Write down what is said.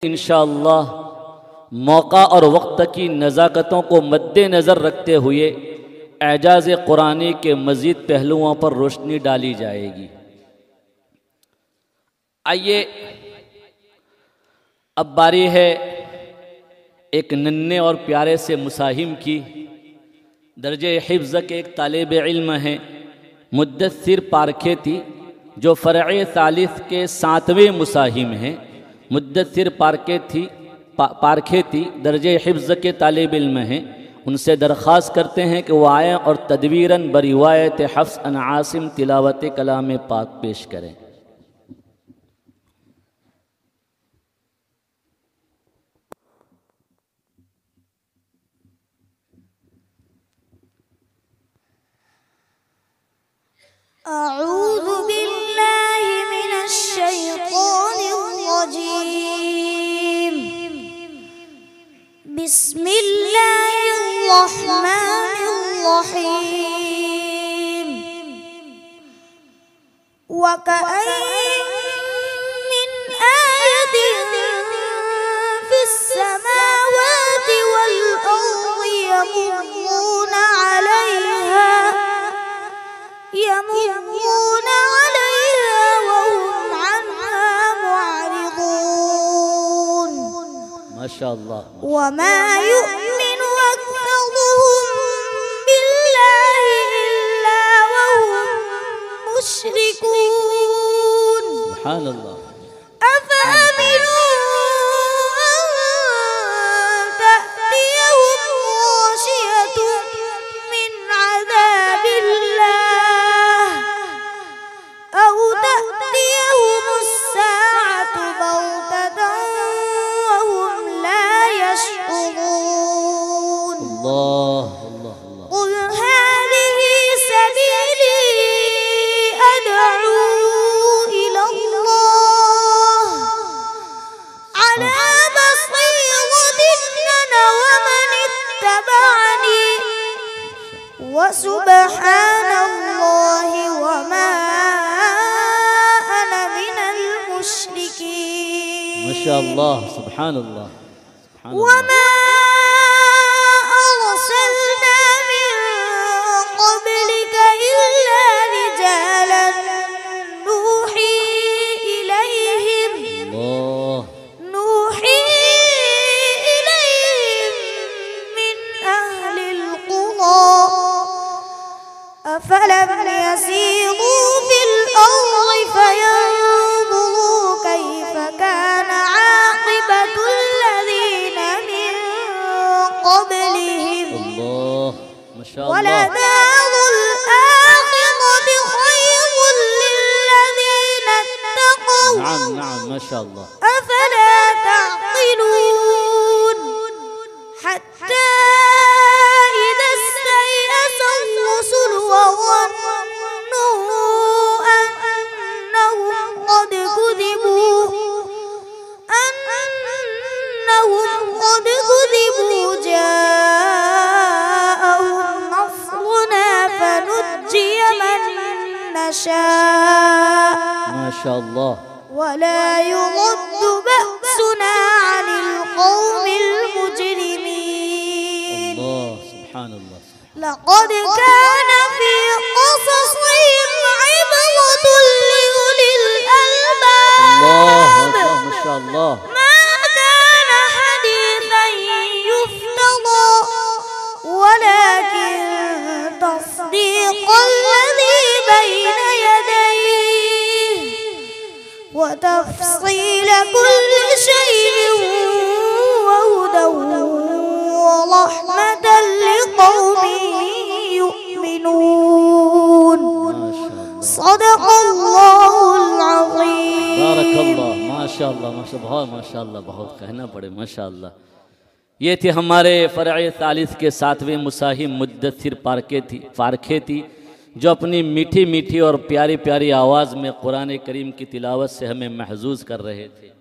इंशाअल्लाह मौका और वक्त की नज़ाकतों को मद्देनज़र रखते हुए एजाज़ कुरानी के मज़ीद पहलुओं पर रोशनी डाली जाएगी। आइए अब बारी है एक नन्हे और प्यारे से मुसाहिम की। दर्जे हिफ्ज़ के एक तालिब इल्म हैं मुद्दस्सिर पारखेती, जो फ़रए सालिस के 7वें मुसाहिम हैं। मुद्दस्सिर पारखेती दर्जे हिफ्ज़ के तालिब इल्म हैं। उनसे दरख्वास्त करते हैं कि वो आएँ और तदवीरन बरिवायत हफ्स अन आसिम तिलावत कलाम पाक पेश करें। अऊज़ु बिल्लाहि मिनश शैतानिर रजीम। बिस्मिल्लाहिर रहमानिर रहीम। वकअय्यिन मिन आयतिन फिस समावाति वल अर्दि यमुर्रूना अलैहा वहुम अन्हा मुअरिदून। माशाअल्लाह। वमा युमिनु अक्सरुहुम बिल्लाहि इल्ला वहुम मुश्रिकून। सुब्हानल्लाह। अफ़अमिनू अन तअतियहुम गाशियतुन मिन अज़ाबिल्लाह أو تأتيهم الساعة بغتة وهم لا يشعرون. الله الله الله. قل هذه سبيلي أدعو إلى الله على بصيرة أنا ومن اتبعني وسبحان الله وما माशाअल्लाह। सुब्हानल्लाह। वमा अर्सलना मिन क़ब्लिक इल्ला रिजालन नूही इलैहिम मिन अहलिल क़ुरा अफलम यसीरू फिल अर्दि फयंज़ुरू कैफ़ कान आक़िबतु الذين من قبلهم ولدار الآخرة خير للذين اتقوا. نعم ما شاء الله. أفلا تعقلون. حتى إذا استيأس الرسل وظنوا أنهم قد كذبوا جاءهم نصرنا فنجي من نشاء ما شاء الله ولا يرد بأسنا عن القوم المجرمين. الله سبحان الله. لقد كان في قصصهم عبرة لأولي الألباب. الله أكبر ما شاء الله. ما كان حديثا يفترى ولكن تصديق الذي بين يديه وتفصيل كل شيء وهدى ورحمة لقوم يؤمنون. صدق الله العظيم. बारक अल्लाह। माशाअल्लाह माशाअल्लाह बहुत कहना पड़े माशाअल्लाह। ये थे हमारे फ़रए सालिस के 7वें मुसाहिम मुद्दस्सिर पारखेती, जो अपनी मीठी मीठी और प्यारी प्यारी आवाज़ में कुरान करीम की तिलावत से हमें महजूज़ कर रहे थे।